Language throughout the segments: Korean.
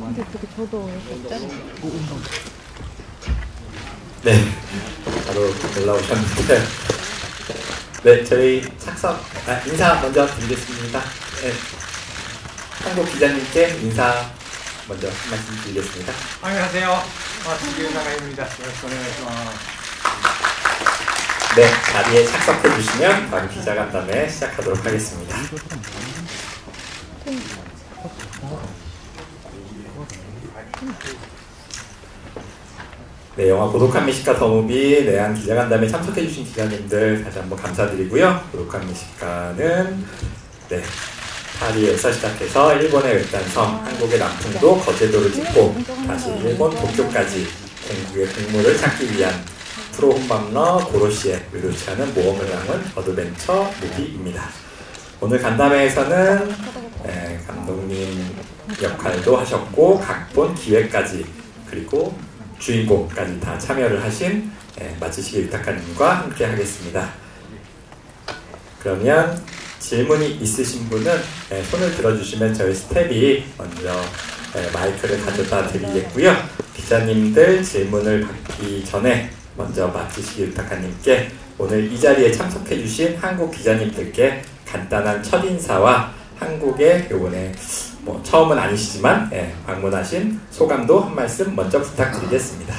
근데 그게 저도 짜리. 네, 바로 올라오셨는데, 네, 저희 인사 먼저 드리겠습니다. 네, 한국 기자님께 인사 먼저 한 말씀 드리겠습니다. 안녕하세요. 마츠기유나가입니다.よろしくお願いします. 네, 자리에 착석해 주시면 바로 기자간담회 시작하도록 하겠습니다. 네, 영화 고독한 미식가 더무비 내한 기자간담회 참석해 주신 기자님들 다시 한번 감사드리고요. 고독한 미식가는 네, 파리에서 시작해서 일본의 외딴섬, 한국의 남풍도 거제도를 짓고 다시 일본 도쿄까지 공국의 국물을 찾기 위한 프로 혼밥러 고로시에 의도치하는 모험을 담은 어드벤처 무비입니다. 오늘 간담회에서는 감독님 역할도 하셨고 각본, 기획까지 그리고 주인공까지 다 참여를 하신 마츠시게 유타카님과 함께 하겠습니다. 그러면 질문이 있으신 분은 손을 들어주시면 저희 스텝이 먼저 마이크를 가져다 드리겠고요. 기자님들 질문을 받기 전에 먼저 마츠시게 유타카님께 오늘 이 자리에 참석해 주신 한국 기자님들께 간단한 첫인사와 한국의 요번에 뭐 처음은 아니시지만 방문하신 소감도 한 말씀 먼저 부탁드리겠습니다.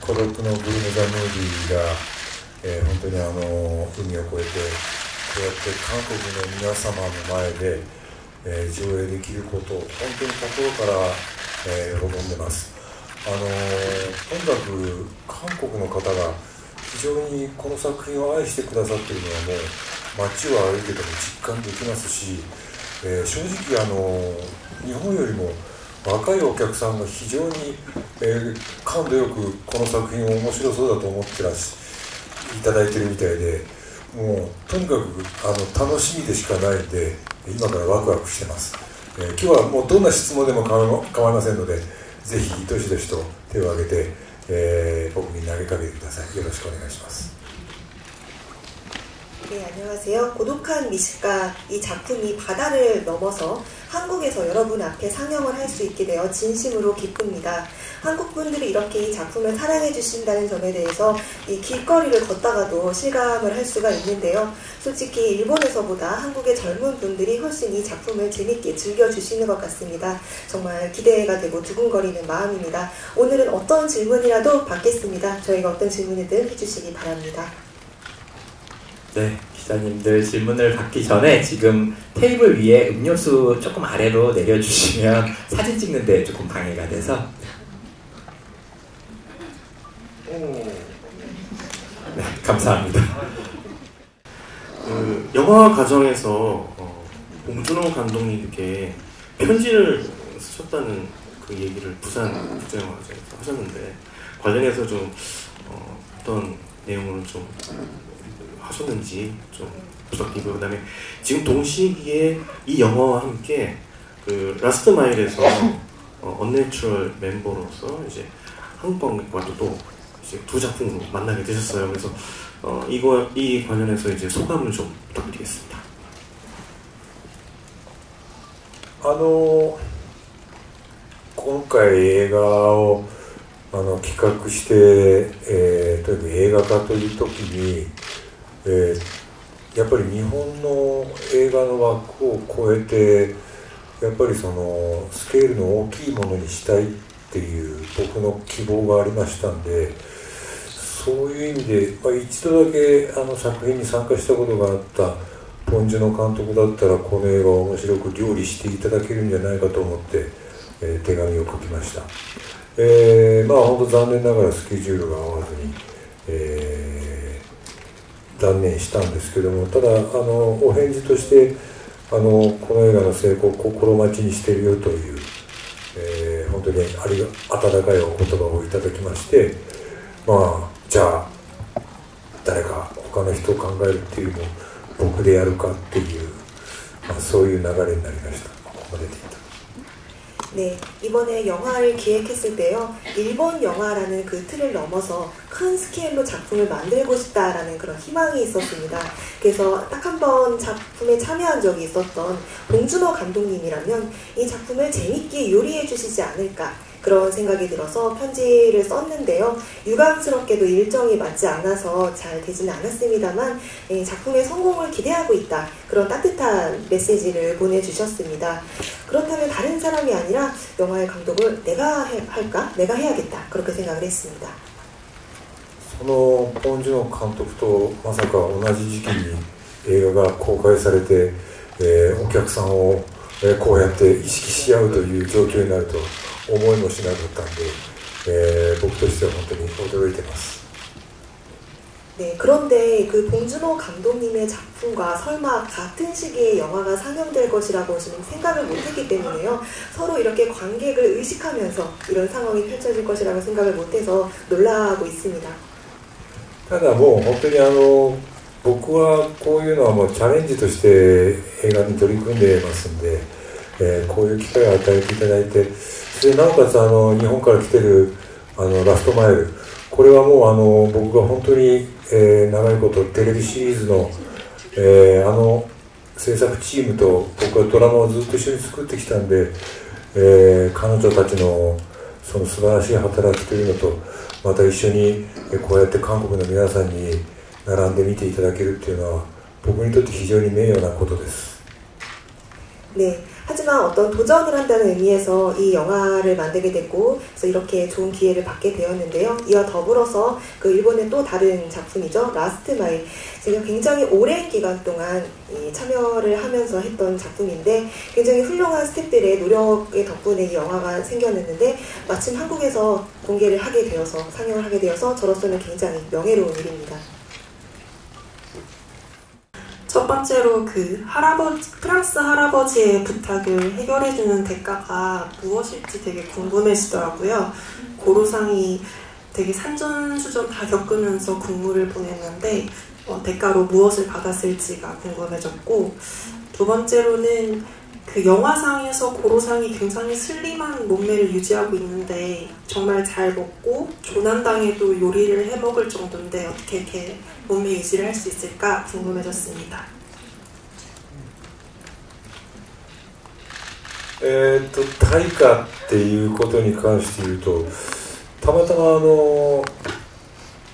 孤独のグルメザムービーが、本当に海を越えてこうやって韓国の皆様の前で、上映できることを本当に心から、喜んでます。とにかく韓国の方が非常にこの作品を愛してくださっているのはもう街を歩いてても実感できますし、正直日本よりも若いお客さんが非常に、感度よくこの作品を面白そうだと思っていただいてるみたいで、もうとにかく楽しみでしかないんで今からワクワクしてます。今日はもうどんな質問でも構いませんので、ぜひどしどしと手を挙げて、僕に投げかけてください。よろしくお願いします。 네, 안녕하세요. 고독한 미식가 이 작품이 바다를 넘어서 한국에서 여러분 앞에 상영을 할 수 있게 되어 진심으로 기쁩니다. 한국 분들이 이렇게 이 작품을 사랑해 주신다는 점에 대해서 이 길거리를 걷다가도 실감을 할 수가 있는데요. 솔직히 일본에서보다 한국의 젊은 분들이 훨씬 이 작품을 재밌게 즐겨주시는 것 같습니다. 정말 기대가 되고 두근거리는 마음입니다. 오늘은 어떤 질문이라도 받겠습니다. 저희가 어떤 질문이든 해주시기 바랍니다. 네, 기자님들 질문을 받기 전에 지금 테이블 위에 음료수 조금 아래로 내려주시면 사진 찍는데 조금 방해가 돼서 네, 감사합니다. 그 영화 과정에서 봉준호 감독님께 편지를 쓰셨다는 그 얘기를 부산 국제영화제에서 하셨는데 관련해서 좀 어떤 내용을 좀 하셨는지 좀 부탁드리고, 그 다음에 지금 동시기에 이 영화와 함께 그 라스트 마일에서 언내추럴 멤버로서 이제 한국관객과도 또 이제 두 작품으로 만나게 되셨어요. 그래서 이 관련해서 이제 소감을 좀 부탁드리겠습니다. 今回映画を企画して、とにかく映画化という時に、やっぱり日本の映画の枠を超えてやっぱりそのスケールの大きいものにしたいっていう僕の希望がありましたんで、そういう意味で、一度だけ作品に参加したことがあったポン・ジュノ監督だったらこの映画を面白く料理していただけるんじゃないかと思って、手紙を書きました。本当残念ながらスケジュールが合わずに、断念したんですけども、ただお返事としてこの映画の成功を心待ちにしているよという、本当に温かいお言葉をいただきまして、じゃあ誰か他の人を考えるっていうのを僕でやるかっていう、そういう流れになりました。ここまでで言った。 네, 이번에 영화를 기획했을 때요, 일본 영화라는 그 틀을 넘어서 큰 스케일로 작품을 만들고 싶다라는 그런 희망이 있었습니다. 그래서 딱 한 한번 작품에 참여한 적이 있었던 봉준호 감독님이라면 이 작품을 재밌게 요리해 주시지 않을까 그런 생각이 들어서 편지를 썼는데요. 유감스럽게도 일정이 맞지 않아서 잘 되지는 않았습니다만 작품의 성공을 기대하고 있다. 그런 따뜻한 메시지를 보내주셨습니다. 그렇다면 다른 사람이 아니라 영화의 감독을 내가 할까? 내가 해야겠다. 그렇게 생각을 했습니다. そのポン・ジュノ監督とまさか同じ時期に映画が公開されて、お客さんを、こうやって意識し合うという状況になると思いもしなかったんで、僕としては本当に驚いてます。 네, 그런데 그 봉준호 감독님의 작품과 설마 같은 시기에 영화가 상영될 것이라고 저는 생각을 못했기 때문에요. 서로 이렇게 관객을 의식하면서 이런 상황이 펼쳐질 것이라고 생각을 못해서 놀라고 있습니다. ただもう本当に僕はこういうのはもうチャレンジとして映画に取り組んでますんで、こういう機会を与えていただいて、それでなおかつ日本から来てるラストマイル、これはもう僕が本当に、長いことテレビシリーズの、制作チームと僕はドラマをずっと一緒に作ってきたんで、彼女たちのその素晴らしい働きというのとまた一緒にこうやって韓国の皆さんに並んで見ていただけるっていうのは僕にとって非常に名誉なことです。 네, 하지만 어떤 도전을 한다는 의미에서 이 영화를 만들게 됐고 그래서 이렇게 좋은 기회를 받게 되었는데요. 이와 더불어서 그 일본의 또 다른 작품이죠. 라스트 마일. 제가 굉장히 오랜 기간 동안 참여를 하면서 했던 작품인데 굉장히 훌륭한 스태프들의 노력의 덕분에 이 영화가 생겨났는데 마침 한국에서 공개를 하게 되어서 상영을 하게 되어서 저로서는 굉장히 명예로운 일입니다. 첫 번째로 그 프랑스 할아버지의 부탁을 해결해주는 대가가 무엇일지 되게 궁금해지더라고요. 고로상이 되게 산전수전 다 겪으면서 군무를 보냈는데 대가로 무엇을 받았을지가 궁금해졌고, 두 번째로는 그 영화상에서 고로상이 굉장히 슬림한 몸매를 유지하고 있는데 정말 잘 먹고 조난당해도 요리를 해먹을 정도인데 어떻게 이렇게 몸매 유지를 할 수 있을까 궁금해졌습니다. 対価っていうことに関して言うと、たまたま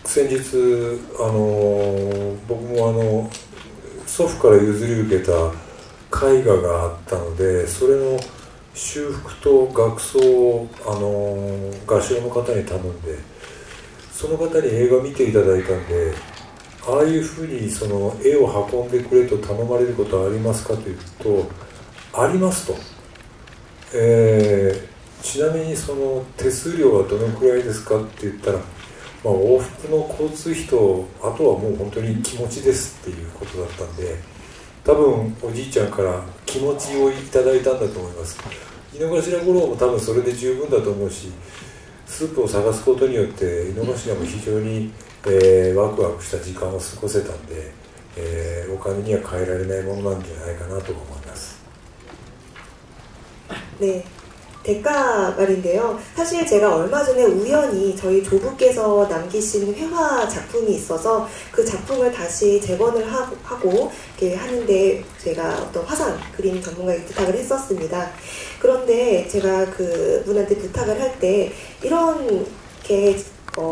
先日僕も祖父から譲り受けた絵画があったので、それの修復と額装を画商の方に頼んで、その方に映画見ていただいたんで、ああいうふうにその絵を運んでくれと頼まれることはありますかというと、ありますと。ちなみにその手数料はどのくらいですかって言ったら、往復の交通費とあとはもう本当に気持ちですっていうことだったんで、多分おじいちゃんから気持ちをいただいたんだと思います。井の頭五郎も多分それで十分だと思うし、スープを探すことによって井の頭も非常に、ワクワクした時間を過ごせたんで、お金には変えられないものなんじゃないかなと思います。 네, 대가 말인데요. 사실 제가 얼마 전에 우연히 저희 조부께서 남기신 회화 작품이 있어서 그 작품을 다시 재건을 하고 이렇게 하는데 제가 어떤 화상 그림 전문가에게 부탁을 했었습니다. 그런데 제가 그 분한테 부탁을 할 때 이렇게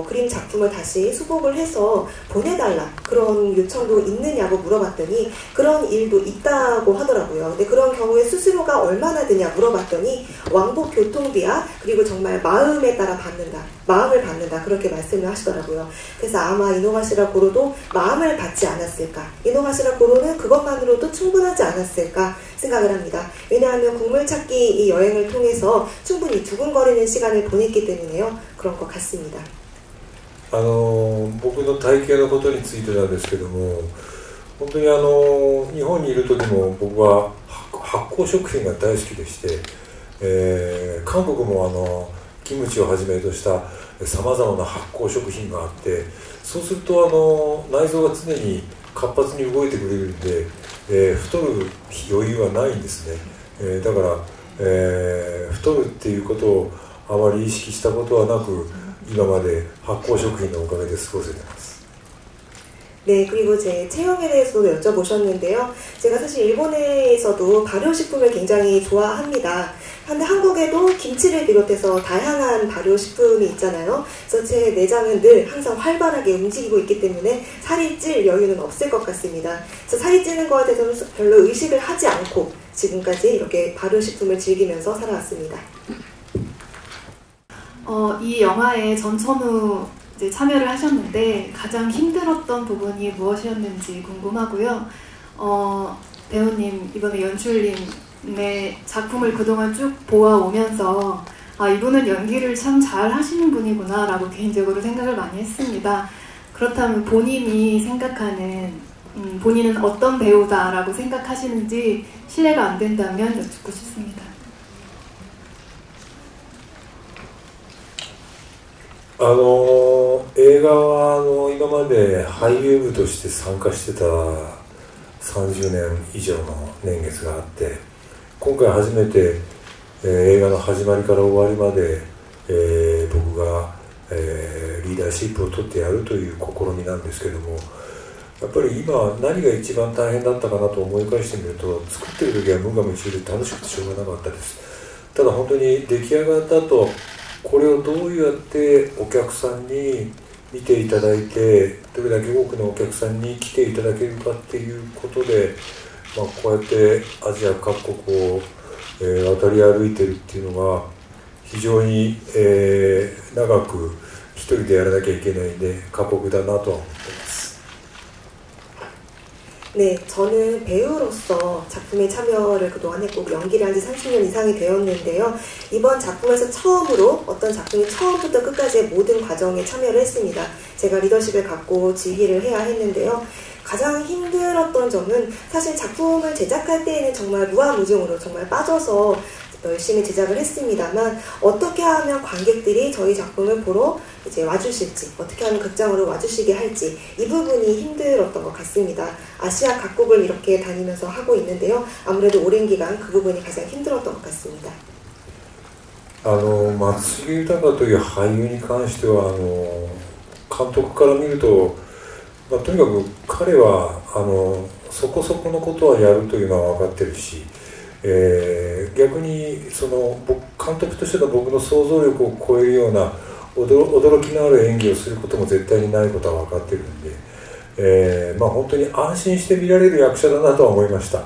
그림 작품을 다시 수복을 해서 보내달라 그런 요청도 있느냐고 물어봤더니 그런 일도 있다고 하더라고요. 근데 그런 경우에 수수료가 얼마나 드냐 물어봤더니 왕복 교통비야 그리고 정말 마음에 따라 받는다, 마음을 받는다 그렇게 말씀을 하시더라고요. 그래서 아마 이노가시라 고로도 마음을 받지 않았을까, 이노가시라 고로는 그것만으로도 충분하지 않았을까 생각을 합니다. 왜냐하면 국물찾기 이 여행을 통해서 충분히 두근거리는 시간을 보냈기 때문에요. 그런 것 같습니다. 僕の体型のことについてなんですけども、本当に日本にいる時も僕は発酵食品が大好きでして、韓国もキムチをはじめとしたさまざまな発酵食品があって、そうすると内臓が常に活発に動いてくれるんで、太る余裕はないんですね。だから、太るっていうことをあまり意識したことはなく、今まで発酵食品のおかげで過ごせてます。 네, 그리고 제 체형에 대해서도 여쭤보셨는데요. 제가 사실 일본에서도 발효식품을 굉장히 좋아합니다. 근데 한국에도 김치를 비롯해서 다양한 발효식품이 있잖아요. 그래서 제 내장은 늘 항상 활발하게 움직이고 있기 때문에 살이 찔 여유는 없을 것 같습니다. 그래서 살이 찌는 거에 대해서는 별로 의식을 하지 않고 지금까지 이렇게 발효식품을 즐기면서 살아왔습니다. 이 영화에 전천후 이제 참여를 하셨는데 가장 힘들었던 부분이 무엇이었는지 궁금하고요. 배우님, 이번에 연출님의 작품을 그동안 쭉 보아오면서 이분은 연기를 참 잘 하시는 분이구나 라고 개인적으로 생각을 많이 했습니다. 그렇다면 본인이 생각하는 본인은 어떤 배우다라고 생각하시는지 실례가 안 된다면 여쭙고 싶습니다. 映画は今まで俳優部として参加してた30年以上の年月があって、今回初めて、映画の始まりから終わりまで、僕が、リーダーシップを取ってやるという試みなんですけども、やっぱり今何が一番大変だったかなと思い返してみると、作ってる時は無我夢中で楽しくてしょうがなかったです。ただ本当に出来上がった後、これをどうやってお客さんに見ていただいて、どれだけ多くのお客さんに来ていただけるかっていうことで、こうやってアジア各国を、渡り歩いてるっていうのが非常に、長く一人でやらなきゃいけないんで過酷だなとは思ってます。 네, 저는 배우로서 작품에 참여를 그동안 했고 연기를 한 지 30년 이상이 되었는데요. 이번 작품에서 처음으로 어떤 작품이 처음부터 끝까지의 모든 과정에 참여를 했습니다. 제가 리더십을 갖고 지휘를 해야 했는데요. 가장 힘들었던 점은 사실 작품을 제작할 때에는 정말 무한무중으로 정말 빠져서 열심히 제작을 했습니다만 어떻게 하면 관객들이 저희 작품을 보러 이제 와주실지, 어떻게 하면 극장으로 와주시게 할지 이 부분이 힘들었던 것 같습니다. 아시아 각국을 이렇게 다니면서 하고 있는데요. 아무래도 오랜 기간 그 부분이 가장 힘들었던 것 같습니다. 松重豊という俳優に関しては監督から見ると、とにかく彼はそこそこのことはやるというのは分かってるし、逆に監督としての僕の想像力を超えるような驚きのある演技をすることも絶対にないことは分かってるんで、本当に安心して見られる役者だなとは思いました。た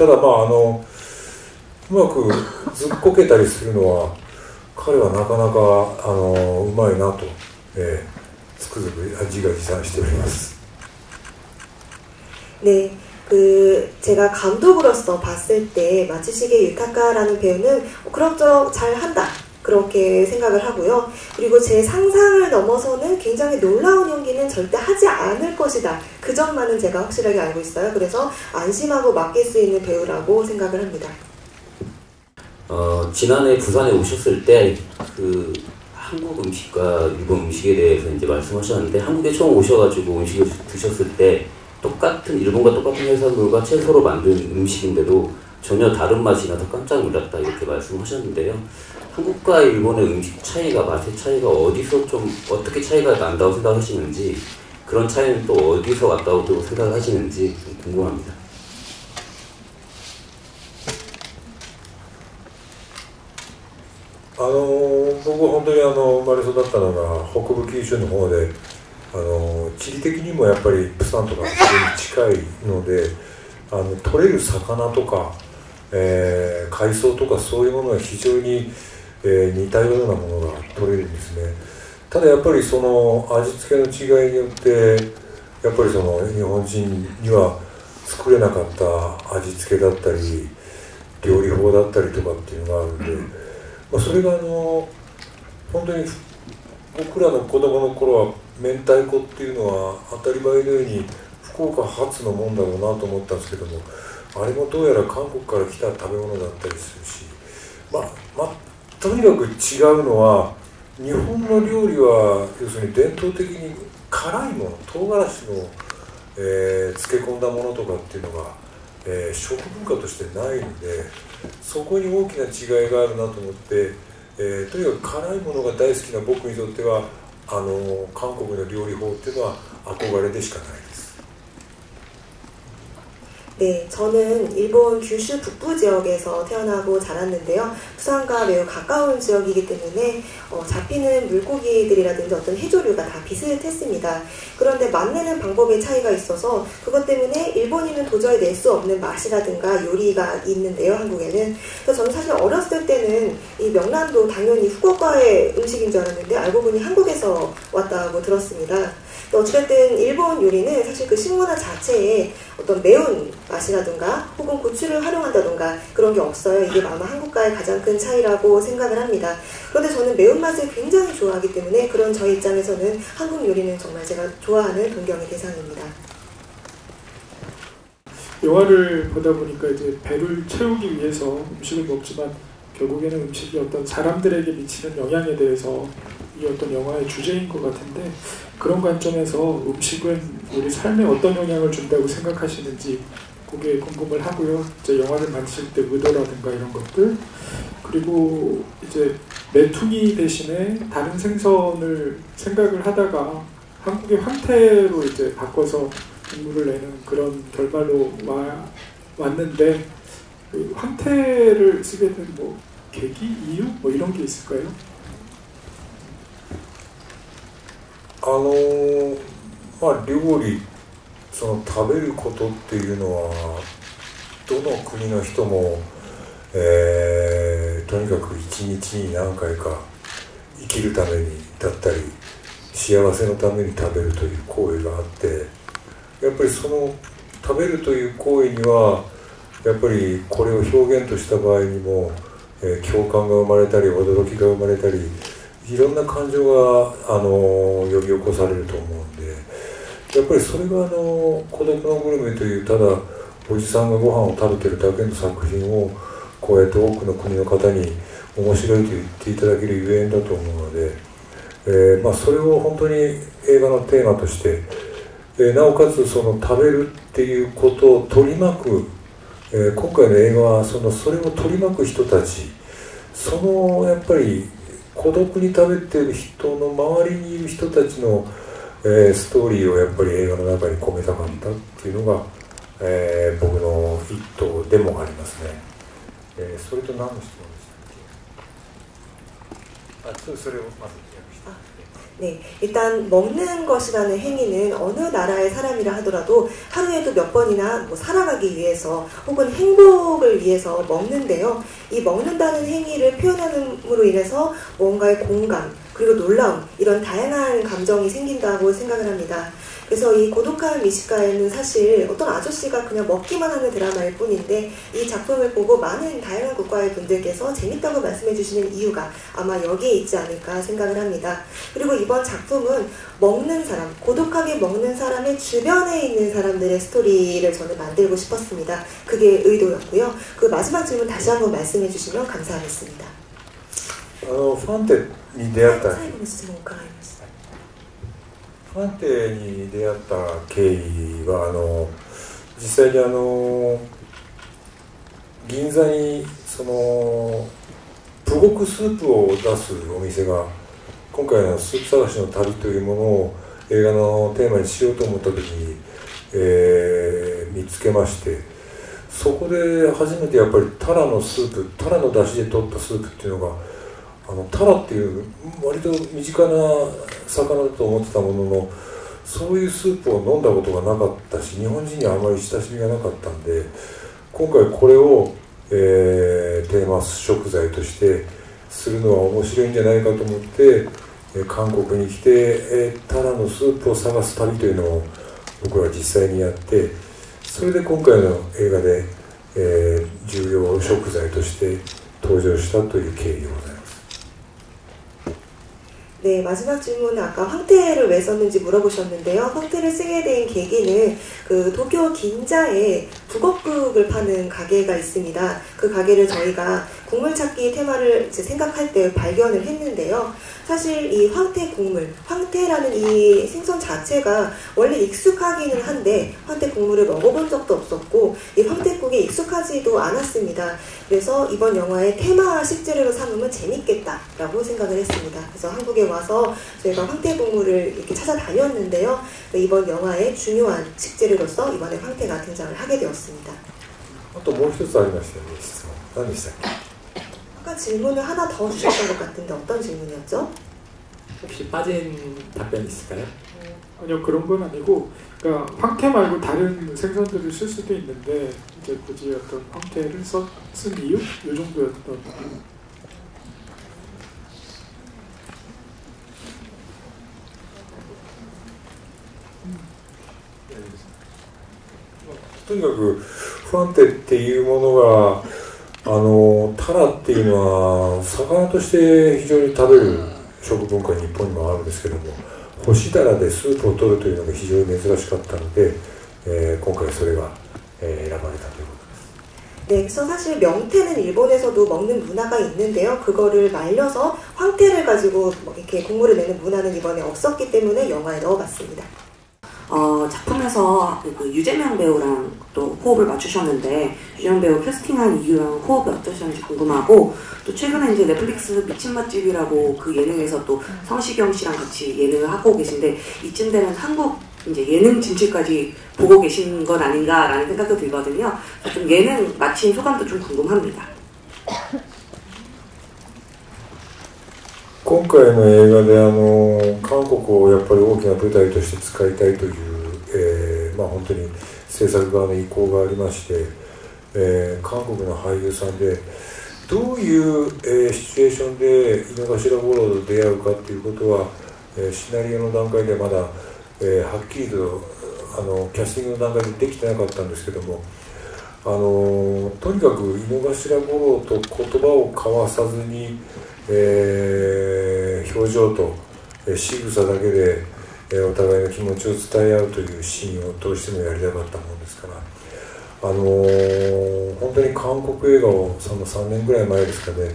だうまくずっこけたりするのは彼はなかなかうまいなと、つくづく自画自賛しております。 네. 제가 감독으로서 봤을 때 마츠시게 유타카라는 배우는 그럭저럭 잘한다 그렇게 생각을 하고요. 그리고 제 상상을 넘어서는 굉장히 놀라운 연기는 절대 하지 않을 것이다. 그 점만은 제가 확실하게 알고 있어요. 그래서 안심하고 맡길 수 있는 배우라고 생각을 합니다. 지난해 부산에 오셨을 때 한국 음식과 일본 음식에 대해서 이제 말씀하셨는데, 한국에 처음 오셔가지고 음식을 드셨을 때 일본과 똑같은 해산물과 채소로 만든 음식인데도 전혀 다른 맛이 나서 깜짝 놀랐다 이렇게 말씀하셨는데요. 한국과 일본의 음식 차이가, 맛의 차이가 어떻게 차이가 난다고 생각하시는지, 그런 차이는 또 어디서 왔다고 생각하시는지 좀 궁금합니다. 僕は本当に生まれ育ったのが北部九州の方で、地理的にもやっぱりプサンとか非常に近いので、取れる魚とか、海藻とかそういうものが非常に、似たようなものが取れるんですね。ただやっぱりその味付けの違いによってやっぱりその日本人には作れなかった味付けだったり料理法だったりとかっていうのがあるんで、それが本当に僕らの子供の頃は明太子っていうのは当たり前のように福岡発のもんだろうなと思ったんですけども、あれもどうやら韓国から来た食べ物だったりするし、とにかく違うのは日本の料理は要するに伝統的に辛いもの、唐辛子の、漬け込んだものとかっていうのが、食文化としてないので、そこに大きな違いがあるなと思って、とにかく辛いものが大好きな僕にとっては韓国の料理法っていうのは憧れでしかないです。 네, 저는 일본 규슈 북부 지역에서 태어나고 자랐는데요. 부산과 매우 가까운 지역이기 때문에 잡히는 물고기들이라든지 어떤 해조류가 다 비슷했습니다. 그런데 맛내는 방법의 차이가 있어서 그것 때문에 일본인은 도저히 낼 수 없는 맛이라든가 요리가 있는데요, 한국에는. 그래서 저는 사실 어렸을 때는 이 명란도 당연히 후쿠오카의 음식인 줄 알았는데 알고 보니 한국에서 왔다고 들었습니다. 어쨌든 일본 요리는 사실 그 식문화 자체에 어떤 매운 맛이라든가 혹은 고추를 활용한다든가 그런 게 없어요. 이게 아마 한국과의 가장 큰 차이라고 생각을 합니다. 그런데 저는 매운맛을 굉장히 좋아하기 때문에 그런 저희 입장에서는 한국 요리는 정말 제가 좋아하는 동경의 대상입니다. 영화를 보다 보니까 이제 배를 채우기 위해서 음식을 먹지만 결국에는 음식이 어떤 사람들에게 미치는 영향에 대해서 이 어떤 영화의 주제인 것 같은데 그런 관점에서 음식은 우리 삶에 어떤 영향을 준다고 생각하시는지 그게 궁금을 하고요. 이제 영화를 만드실 때 의도라든가 이런 것들 그리고 이제 메뚜기 대신에 다른 생선을 생각을 하다가 한국의 황태로 이제 바꿔서 국물을 내는 그런 결말로 왔는데 그 황태를 쓰게 된 뭐 계기, 이유 뭐 이런 게 있을까요? 料理食べることっていうのはどの国の人も、とにかく一日に何回か生きるためにだったり幸せのために食べるという行為があってやっぱりその食べるという行為にはやっぱりこれを表現とした場合にも、共感が生まれたり驚きが生まれたりいろんな感情が呼び起こされると思うんでやっぱりそれが孤独のグルメというただおじさんがご飯を食べてるだけの作品をこうやって多くの国の方に面白いと言っていただけるゆえんだと思うので、それを本当に映画のテーマとして、なおかつその食べるっていうことを取り巻く、今回の映画はそれを取り巻く人たちやっぱり孤独に食べてる人の周りにいる人たちの、ストーリーをやっぱり映画の中に込めたかったっていうのが、僕の一頭でもありますね。それと何の質問でしたっけ？それをまず訳して。 네, 일단 먹는 것이라는 행위는 어느 나라의 사람이라 하더라도 하루에도 몇 번이나 살아가기 위해서 혹은 행복을 위해서 먹는데요. 이 먹는다는 행위를 표현함으로 인해서 뭔가의 공감 그리고 놀라움 이런 다양한 감정이 생긴다고 생각을 합니다. 그래서 이 고독한 미식가에는 사실 어떤 아저씨가 그냥 먹기만 하는 드라마일 뿐인데 이 작품을 보고 많은 다양한 국가의 분들께서 재밌다고 말씀해 주시는 이유가 아마 여기에 있지 않을까 생각을 합니다. 그리고 이번 작품은 먹는 사람, 고독하게 먹는 사람의 주변에 있는 사람들의 스토리를 저는 만들고 싶었습니다. 그게 의도였고요. 그 마지막 질문 다시 한번 말씀해 주시면 감사하겠습니다. ファンテに出会った 最後の質問を伺います。 ファンテに出会った経緯は実際に銀座にプゴクスープを出すお店が今回のスープ探しの旅というものを映画のテーマにしようと思った時に、見つけましてそこで初めてやっぱりタラのスープタラの出汁で取ったスープっていうのがタラっていう割と身近な魚だと思ってたもののそういうスープを飲んだことがなかったし日本人にはあまり親しみがなかったんで今回これを、テーマ食材としてするのは面白いんじゃないかと思って韓国に来て、タラのスープを探す旅というのを僕は実際にやってそれで今回の映画で、重要食材として登場したという経緯でございます。 네, 마지막 질문은 아까 황태를 왜 썼는지 물어보셨는데요. 황태를 쓰게 된 계기는 그 도쿄 긴자에 북엇국을 파는 가게가 있습니다. 그 가게를 저희가 국물 찾기 테마를 이제 생각할 때 발견을 했는데요. 사실 이 황태 국물, 황태라는 이 생선 자체가 원래 익숙하기는 한데 황태 국물을 먹어본 적도 없었고 이 황태국이 한국에 익숙하지도 않았습니다. 그래서 이번 영화의 테마 식재료로 삼으면 재밌겠다라고 생각을 했습니다. 그래서 한국에 와서 저희가 황태국물을 이렇게 찾아다녔는데요. 이번 영화의 중요한 식재료로서 이번에 황태가 등장을 하게 되었습니다. あともう一つありましたよね、質問。何でしたっけ？ 아까 질문을 하나 더 주셨던 것 같은데 어떤 질문이었죠? 혹시 빠진 답변 있을까요? 아니요, 그런 건 아니고, 그러니까 황태 말고 다른 생선들을 쓸 수도 있는데 이제 굳이 어떤 황태를 쓴 이유? 이 정도였던. とにかく不安定っていうものがタラっていうのは魚として非常に食べる食文化に日本にもあるんですけども、干しタラでスープを取るというのが非常に珍しかったので、今回それが、選ばれたということです。 네, 그래서 사실 명태는 일본에서도 먹는 문화가 있는데요. 그거를 말려서 황태를 가지고 이렇게 국물을 내는 문화는 이번에 없었기 때문에 영화에 넣어봤습니다. 작품에서 그 유재명 배우랑 또 호흡을 맞추셨는데 유재명 배우 캐스팅한 이유랑 호흡이 어떠셨는지 궁금하고, 또 최근에 이제 넷플릭스 미친 맛집이라고 그 예능에서 또 성시경 씨랑 같이 예능을 하고 계신데 이쯤 되면 한국 이제 예능 진출까지 보고 계신 건 아닌가라는 생각도 들거든요. 좀 예능 마친 소감도 좀 궁금합니다. 今回の映画で韓国をやっぱり大きな舞台として使いたいという、本当に制作側の意向がありまして、韓国の俳優さんでどういう、シチュエーションで井の頭五郎と出会うかということは、シナリオの段階でまだ、はっきりとキャスティングの段階でできてなかったんですけども、とにかく井の頭五郎と言葉を交わさずに、表情と、仕草だけで、お互いの気持ちを伝え合うというシーンをどうしてもやりたかったものですから、本当に韓国映画をその3年ぐらい前ですかね、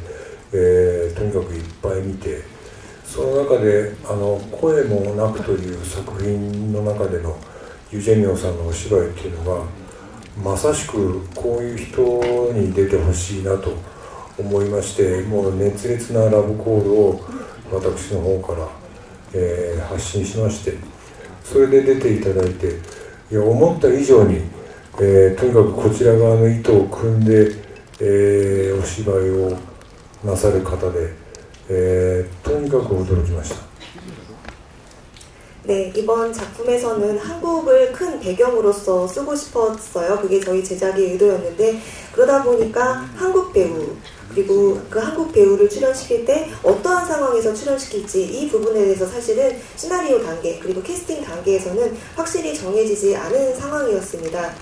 とにかくいっぱい見て、その中で声もなくという作品の中でのユ・ジェミョンさんのお芝居っていうのがまさしくこういう人に出てほしいなと思いまして、もう熱烈なラブコールを私の方から、発信しまして、それで出ていただいて、いや思った以上に、とにかくこちら側の意図を組んで、お芝居をなさる方で、とにかく驚きました。 네, 이번 작품에서는 한국을 큰 배경으로서 쓰고 싶었어요. 그게 저희 제작의 의도였는데, 그러다 보니까 한국 배우, 그리고 그 한국 배우를 출연시킬 때 어떠한 상황에서 출연시킬지 이 부분에 대해서 사실은 시나리오 단계 그리고 캐스팅 단계에서는 확실히 정해지지 않은 상황이었습니다.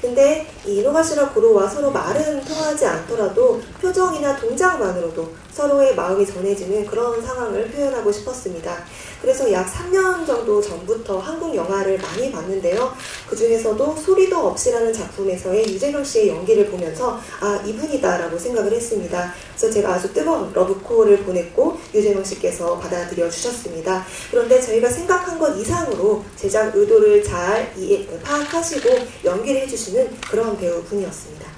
근데 이 이노가시라 고로와 서로 말은 통하지 않더라도 표정이나 동작만으로도 서로의 마음이 전해지는 그런 상황을 표현하고 싶었습니다. 그래서 약 3년 정도 전부터 한국 영화를 많이 봤는데요. 그 중에서도 소리도 없이라는 작품에서의 유재명 씨의 연기를 보면서 아, 이분이다라고 생각을 했습니다. 그래서 제가 아주 뜨거운 러브콜을 보냈고 유재명 씨께서 받아들여 주셨습니다. 그런데 저희가 생각한 것 이상으로 제작 의도를 잘 파악하시고 연기를 해주시는 그런 배우분이었습니다.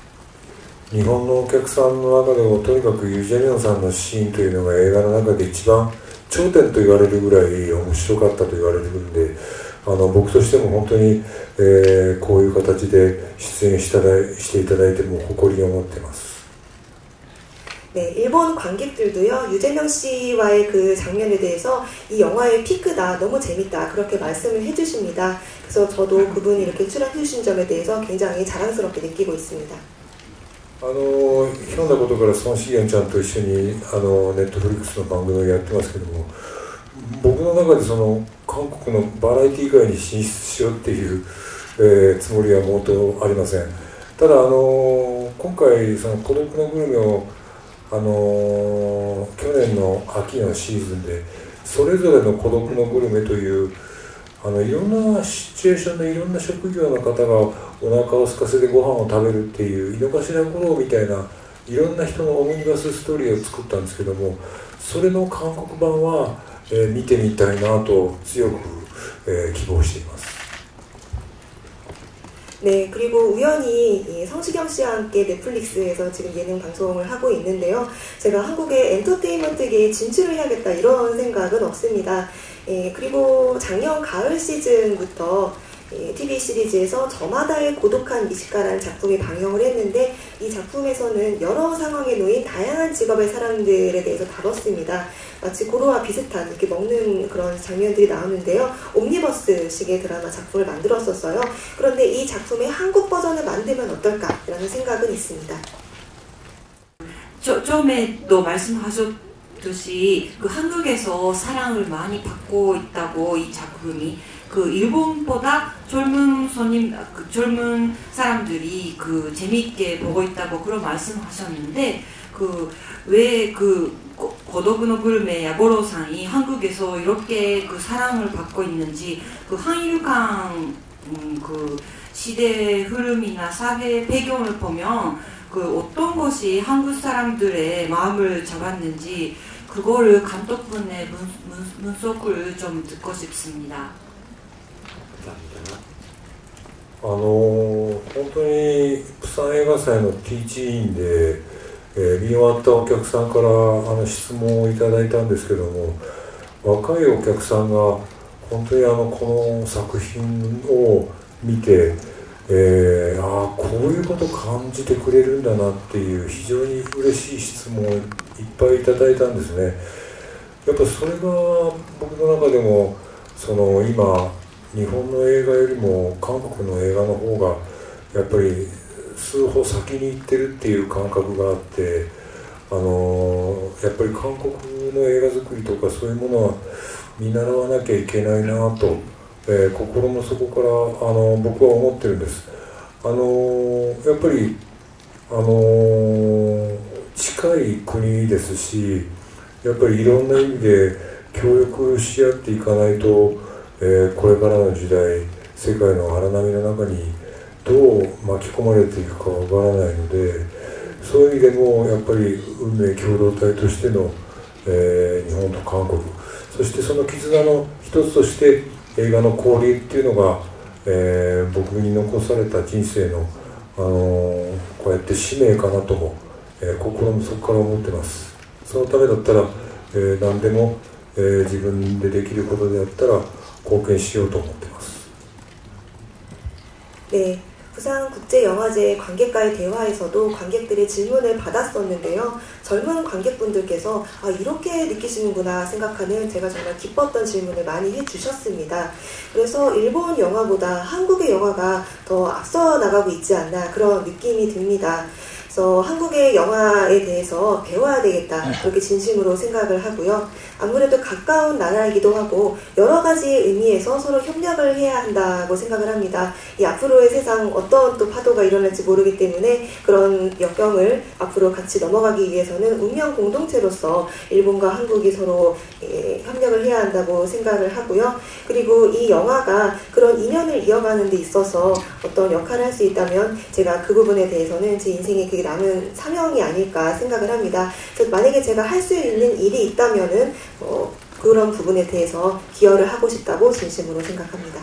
日本のお客さんの中でもとにかくユ・ジェミョンさんのシーンというのが映画の中で一番頂点と言われるぐらい面白かったと言われるんで、僕としても本当に、こういう形で出演していただいても誇りを持っています。 네, 일본 관객들도요, 유재명 씨와의 그 장면에 대해서 이 영화의 피크다, 너무 재밌다, 그렇게 말씀을 해주십니다. 그래서 저도 그분이 이렇게 출연해주신 점에 대해서 굉장히 자랑스럽게 느끼고 있습니다. ひょんなことから孫シゲンちゃんと一緒にネットフリックスの番組をやってますけども、僕の中でその韓国のバラエティ界に進出しようっていう、つもりは毛頭ありません。ただ今回その孤独のグルメを去年の秋のシーズンでそれぞれの孤独のグルメといういろんなシチュエーションでいろんな職業の方がお腹を空かせてご飯を食べるっていう井の頭五郎みたいないろんな人のオムニバスストーリーを作ったんですけども、それの韓国版は、見てみたいなと強く、希望しています。 네, 그리고 우연히 성시경 씨와 함께 넷플릭스에서 지금 예능 방송을 하고 있는데요. 제가 한국의 엔터테인먼트계에 진출을 해야겠다 이런 생각은 없습니다. 그리고 작년 가을 시즌부터 TV 시리즈에서 저마다의 고독한 미식가라는 작품이 방영을 했는데 이 작품에서는 여러 상황에 놓인 다양한 직업의 사람들에 대해서 다뤘습니다. 마치 고로와 비슷한 이렇게 먹는 그런 장면들이 나오는데요. 옴니버스식의 드라마 작품을 만들었었어요. 그런데 이 작품의 한국 버전을 만들면 어떨까라는 생각은 있습니다. 처음에도 말씀하셨듯이 그 한국에서 사랑을 많이 받고 있다고 이 작품이 그 일본보다 젊은 사람들이 그 재미있게 보고 있다고 그런 말씀하셨는데 그 왜 그 고독의 그루메 야고로상이 한국에서 이렇게 그 사랑을 받고 있는지 그 한일간 그 시대 흐름이나 사회 배경을 보면 그 어떤 것이 한국 사람들의 마음을 잡았는지 그거를 감독분의 분석을 좀 듣고 싶습니다. 本当に釜山映画祭のティーチインで、見終わったお客さんから質問をいただいたんですけども、若いお客さんが本当にこの作品を見て、こういうことを感じてくれるんだなっていう非常に嬉しい質問をいっぱいいただいたんですね。やっぱそれが僕の中でも今日本の映画よりも韓国の映画の方がやっぱり数歩先に行ってるっていう感覚があって、やっぱり韓国の映画作りとかそういうものは見習わなきゃいけないなと、心の底から僕は思ってるんです。やっぱり近い国ですし、やっぱりいろんな意味で協力し合っていかないと、これからの時代世界の荒波の中にどう巻き込まれていくかわからないので、そういう意味でもやっぱり運命共同体としての、日本と韓国、そしてその絆の一つとして映画の交流っていうのが、僕に残された人生の、こうやって使命かなとも、心の底から思ってます。そのためだったら、何でも、自分でできることであったら貢献しようと思ってます。 네, 부산국제영화제 관객과의 대화에서도 관객들의 질문을 받았었는데요. 젊은 관객분들께서 이렇게 느끼시는구나 생각하는 제가 정말 기뻤던 질문을 많이 해주셨습니다. 그래서 일본 영화보다 한국의 영화가 더 앞서 나가고 있지 않나 그런 느낌이 듭니다. 그래서 한국의 영화에 대해서 배워야 되겠다 그렇게 진심으로 생각을 하고요. 아무래도 가까운 나라이기도 하고 여러 가지 의미에서 서로 협력을 해야 한다고 생각을 합니다. 이 앞으로의 세상 어떤 또 파도가 일어날지 모르기 때문에 그런 역경을 앞으로 같이 넘어가기 위해서는 운명 공동체로서 일본과 한국이 서로 협력을 해야 한다고 생각을 하고요. 그리고 이 영화가 그런 인연을 이어가는 데 있어서 어떤 역할을 할 수 있다면 제가 그 부분에 대해서는 제 인생에 그게 남은 사명이 아닐까 생각을 합니다. 그래서 만약에 제가 할 수 있는 일이 있다면은 그런 부분에 대해서 기여를 하고 싶다고 진심으로 생각합니다.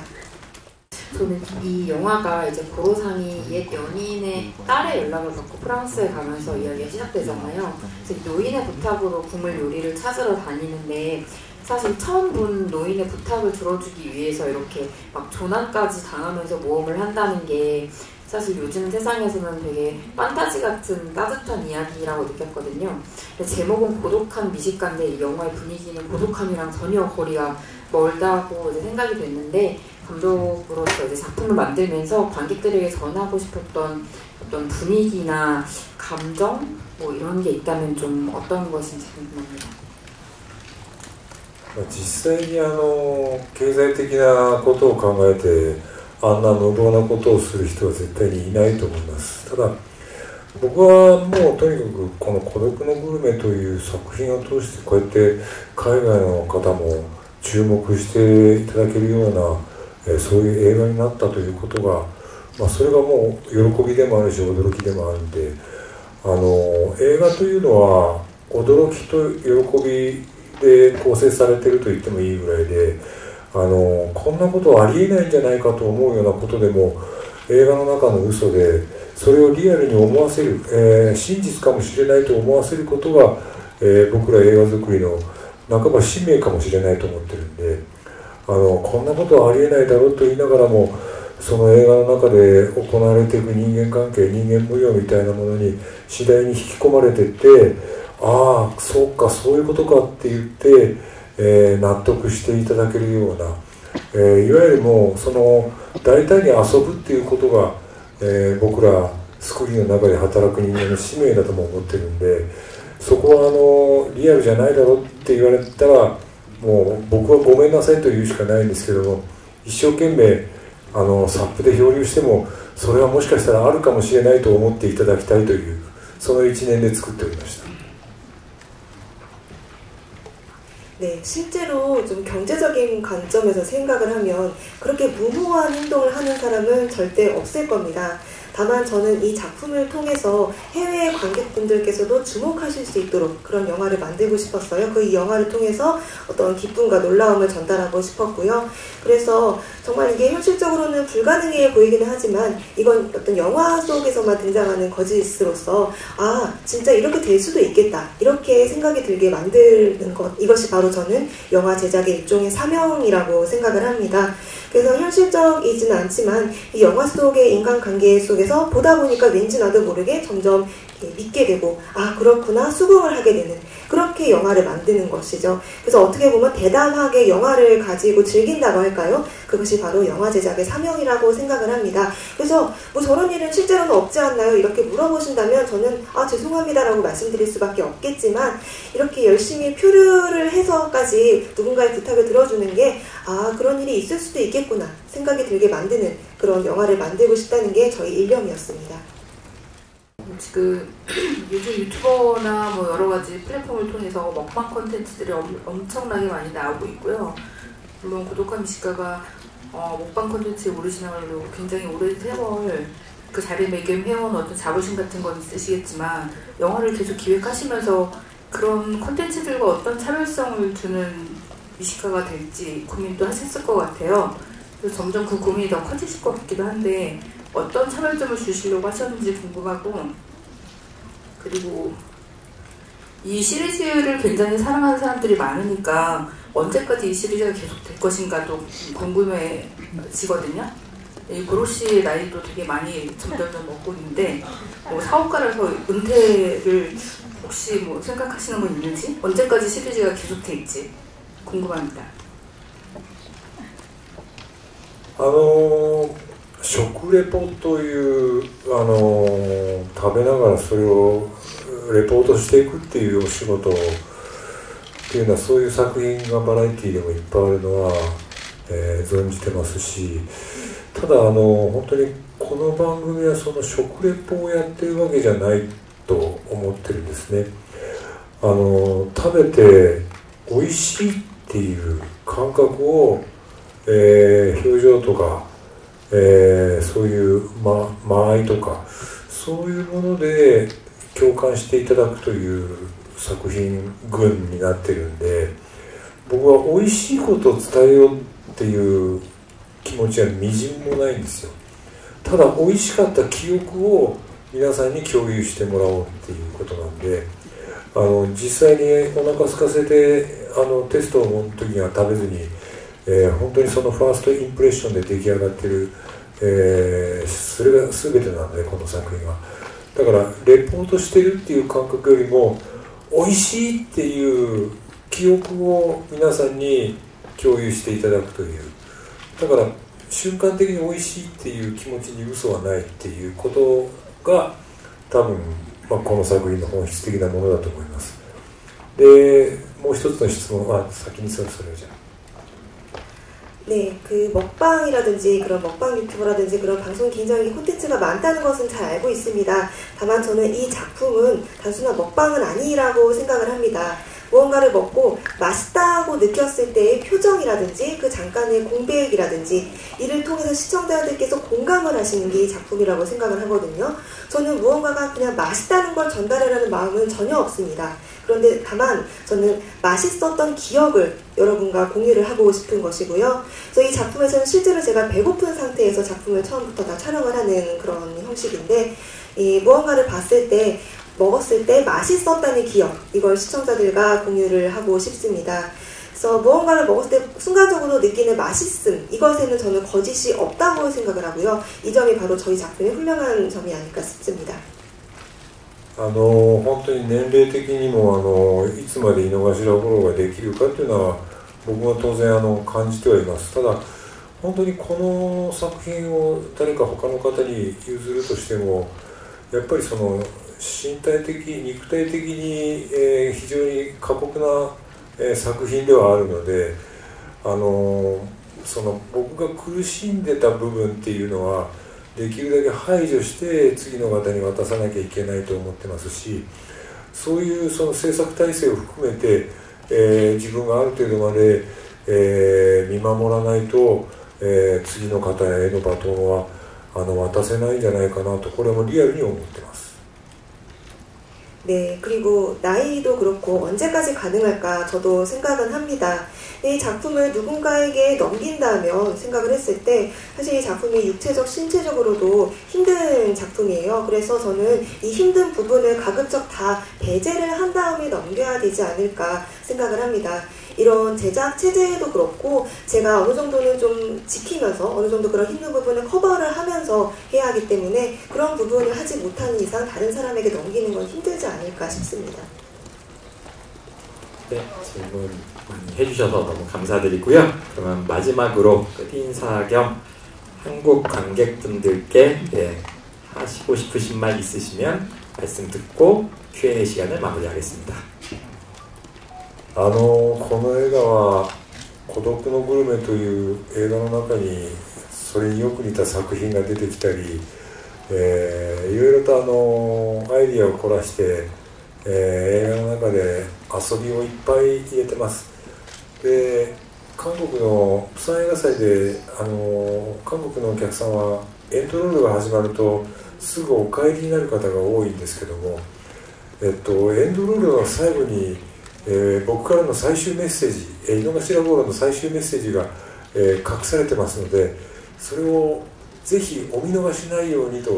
저는 이 영화가 이제 고로상이 옛 연인의 딸의 연락을 받고 프랑스에 가면서 이야기가 시작되잖아요. 그래서 노인의 부탁으로 국물 요리를 찾으러 다니는데 사실 처음 본 노인의 부탁을 들어주기 위해서 이렇게 막 조난까지 당하면서 모험을 한다는 게 사실 요즘 세상에서는 되게 판타지 같은 따뜻한 이야기라고 느꼈거든요. 제목은 고독한 미식가인데 이 영화의 분위기는 고독함이랑 전혀 거리가 멀다고 이제 생각이 됐는데 감독으로서 이제 작품을 만들면서 관객들에게 전하고 싶었던 어떤 분위기나 감정 뭐 이런 게 있다면 좀 어떤 것인지 궁금합니다. 実際に経済的なことを考えてあんな無謀なことをする人は絶対にいないと思います。ただ僕はもうとにかくこの孤独のグルメという作品を通してこうやって海外の方も注目していただけるようなそういう映画になったということが、それがもう喜びでもあるし驚きでもあるんで、映画というのは驚きと喜びで構成されていると言ってもいいぐらいで、こんなことはありえないんじゃないかと思うようなことでも、映画の中の嘘でそれをリアルに思わせる、真実かもしれないと思わせることが、僕ら映画作りの半ば使命かもしれないと思ってるんで、こんなことはありえないだろうと言いながらも、その映画の中で行われていく人間関係、人間模様みたいなものに次第に引き込まれていって、ああそうかそういうことかって言って、納得していただけるような、いわゆるもうその大胆に遊ぶっていうことが、僕らスクリーンの中で働く人間の使命だとも思ってるんで、そこはリアルじゃないだろうって言われたらもう僕はごめんなさいと言うしかないんですけども、一生懸命サップで漂流してもそれはもしかしたらあるかもしれないと思っていただきたいというその一年で作っておりました。 네, 실제로 좀 경제적인 관점에서 생각을 하면 그렇게 무모한 행동을 하는 사람은 절대 없을 겁니다. 다만 저는 이 작품을 통해서 해외 관객분들께서도 주목하실 수 있도록 그런 영화를 만들고 싶었어요. 그 영화를 통해서 어떤 기쁨과 놀라움을 전달하고 싶었고요. 그래서 정말 이게 현실적으로는 불가능해 보이기는 하지만 이건 어떤 영화 속에서만 등장하는 거짓으로서 아 진짜 이렇게 될 수도 있겠다 이렇게 생각이 들게 만드는 것, 이것이 바로 저는 영화 제작의 일종의 사명이라고 생각을 합니다. 그래서 현실적이지는 않지만 이 영화 속의 인간관계 속에서 보다 보니까 왠지 나도 모르게 점점 믿게 되고 아 그렇구나 수긍을 하게 되는 그렇게 영화를 만드는 것이죠. 그래서 어떻게 보면 대담하게 영화를 가지고 즐긴다고 할까요? 그것이 바로 영화 제작의 사명이라고 생각을 합니다. 그래서 뭐 저런 일은 실제로는 없지 않나요? 이렇게 물어보신다면 저는 아 죄송합니다라고 말씀드릴 수밖에 없겠지만 이렇게 열심히 표류를 해서까지 누군가의 부탁을 들어주는 게 아 그런 일이 있을 수도 있겠구나 생각이 들게 만드는 그런 영화를 만들고 싶다는 게 저희 일념이었습니다. 지금 요즘 유튜버나 뭐 여러 가지 플랫폼을 통해서 먹방 콘텐츠들이 엄청나게 많이 나오고 있고요. 물론 고독한 미식가가 먹방 콘텐츠에 오르시나로 굉장히 오랜 세월 그 자리매김해온 어떤 자부심 같은 건 있으시겠지만 영화를 계속 기획하시면서 그런 콘텐츠들과 어떤 차별성을 주는 미식가가 될지 고민도 하셨을 것 같아요. 그래서 점점 그 고민이 더 커지실 것 같기도 한데 어떤 차별점을 주시려고 하셨는지 궁금하고, 그리고 이 시리즈를 굉장히 사랑하는 사람들이 많으니까 언제까지 이 시리즈가 계속 될 것인가도 궁금해지거든요. 이 고로씨의 나이도 되게 많이 점점 먹고 있는데 뭐 사업가라서 은퇴를 혹시 뭐 생각하시는 건 있는지, 언제까지 시리즈가 계속 될지 궁금합니다. 食レポという食べながらそれをレポートしていくっていうお仕事っていうのは、そういう作品がバラエティでもいっぱいあるのは、存じてますし、ただ本当にこの番組はその食レポをやってるわけじゃないと思ってるんですね。食べて美味しいっていう感覚を、表情とか、そういう間合いとかそういうもので共感していただくという作品群になってるんで、僕は美味しいことを伝えようっていう気持ちはみじんもないんですよ。ただ美味しかった記憶を皆さんに共有してもらおうっていうことなんで、実際にお腹空かせてテストの時には食べずに、本当にそのファーストインプレッションで出来上がってる、それが全てなのでこの作品は。だからレポートしてるっていう感覚よりも美味しいっていう記憶を皆さんに共有していただくという、だから瞬間的に美味しいっていう気持ちに嘘はないっていうことが多分、この作品の本質的なものだと思います。で、もう一つの質問は先にそれをじゃあ。 네, 그 먹방이라든지 그런 먹방 유튜버라든지 그런 방송 굉장히 콘텐츠가 많다는 것은 잘 알고 있습니다. 다만 저는 이 작품은 단순한 먹방은 아니라고 생각을 합니다. 무언가를 먹고 맛있다고 느꼈을 때의 표정이라든지 그 잠깐의 공백이라든지 이를 통해서 시청자들께서 공감을 하시는 게 이 작품이라고 생각을 하거든요. 저는 무언가가 그냥 맛있다는 걸 전달하려는 마음은 전혀 없습니다. 그런데 다만 저는 맛있었던 기억을 여러분과 공유를 하고 싶은 것이고요. 그래서 이 작품에서는 실제로 제가 배고픈 상태에서 작품을 처음부터 다 촬영을 하는 그런 형식인데, 이 무언가를 봤을 때 먹었을 때 맛있었다는 기억, 이걸 시청자들과 공유를 하고 싶습니다. 그래서 무언가를 먹었을 때 순간적으로 느끼는 맛있음, 이것에는 저는 거짓이 없다고 생각을 하고요. 이 점이 바로 저희 작품의 훌륭한 점이 아닐까 싶습니다. 本当に年齢的にもいつまで井の頭フォローができるかというのは僕も当然感じてはいます。ただ本当にこの作品を誰か他の方に譲るとしてもやっぱりその身体的肉体的に、非常に過酷な、作品ではあるので、その僕が苦しんでた部分っていうのはできるだけ排除して次の方に渡さなきゃいけないと思ってますし、そういうその制作体制を含めて、自分がある程度まで、見守らないと、次の方へのバトンは渡せないんじゃないかなと、これもリアルに思ってます。 네, 그리고 나이도 그렇고 언제까지 가능할까 저도 생각은 합니다. 이 작품을 누군가에게 넘긴다면 생각을 했을 때 사실 이 작품이 육체적, 신체적으로도 힘든 작품이에요. 그래서 저는 이 힘든 부분을 가급적 다 배제를 한 다음에 넘겨야 되지 않을까 생각을 합니다. 이런 제작 체제도 그렇고 제가 어느 정도는 좀 지키면서 어느 정도 그런 힘든 부분을 커버를 하면서 해야 하기 때문에 그런 부분을 하지 못하는 이상 다른 사람에게 넘기는 건 힘들지 않을까 싶습니다. 네, 질문 많이 해주셔서 너무 감사드리고요. 그러면 마지막으로 끝인사 겸 한국 관객분들께 하시고 싶으신 말 있으시면 말씀 듣고 Q&A 시간을 마무리하겠습니다. この映画は「孤独のグルメ」という映画の中にそれによく似た作品が出てきたり、いろいろとアイディアを凝らして、映画の中で遊びをいっぱい入れてます。で韓国の釜山映画祭で韓国のお客さんはエンドロールが始まるとすぐお帰りになる方が多いんですけども、エンドロールの最後に僕からの最終メッセージ、井の頭ボールの最終メッセージが、隠されてますので、それをぜひお見逃しないようにと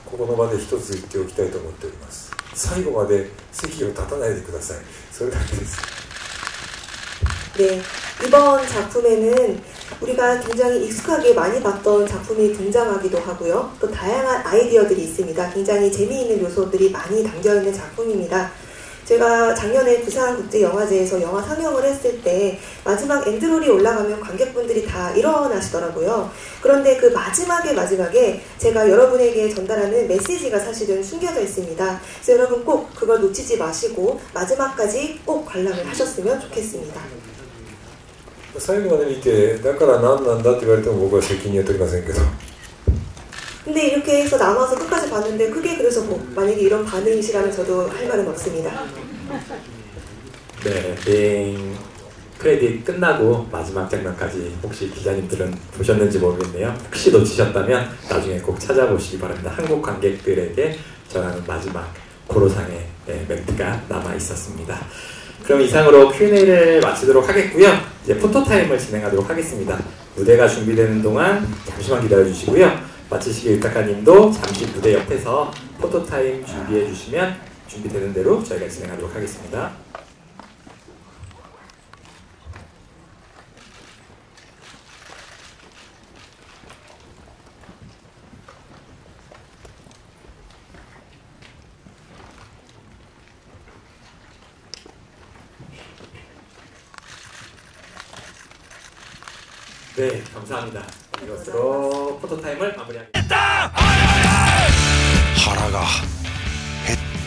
ここの場で一つ言っておきたいと思っております。最後まで席を立たないでください。それだけです。 네, 이번 작품에는 우리가 굉장히 익숙하게 많이 봤던 작품이 등장하기도 하고요. 또 다양한 아이디어들이 있습니다. 굉장히 재미있는 요소들이 많이 담겨있는 작품입니다. 제가 작년에 부산국제영화제에서 영화 상영을 했을 때 마지막 엔드롤이 올라가면 관객분들이 다 일어나시더라고요. 그런데 그 마지막에 제가 여러분에게 전달하는 메시지가 사실은 숨겨져 있습니다. 그래서 여러분 꼭 그걸 놓치지 마시고 마지막까지 꼭 관람을 하셨으면 좋겠습니다. 最後まで見てだから何なんだって言われても僕は責任は取りませんけど 근데 이렇게 해서 남아서 끝까지 봤는데 그게 그래서 뭐 만약에 이런 반응이시라면 저도 할 말은 없습니다. 네, 비행 크레딧 끝나고 마지막 장면까지 혹시 기자님들은 보셨는지 모르겠네요. 혹시 놓치셨다면 나중에 꼭 찾아보시기 바랍니다. 한국 관객들에게 전하는 마지막 고로상의 멘트가 남아 있었습니다. 그럼 이상으로 Q&A를 마치도록 하겠고요. 이제 포토타임을 진행하도록 하겠습니다. 무대가 준비되는 동안 잠시만 기다려주시고요. 마치시길 유타카님도 잠시 무대 옆에서 포토타임 준비해 주시면 준비되는 대로 저희가 진행하도록 하겠습니다. 네, 감사합니다. 이것으로 포토타임을 마무리하겠습니다. 하라가 했다.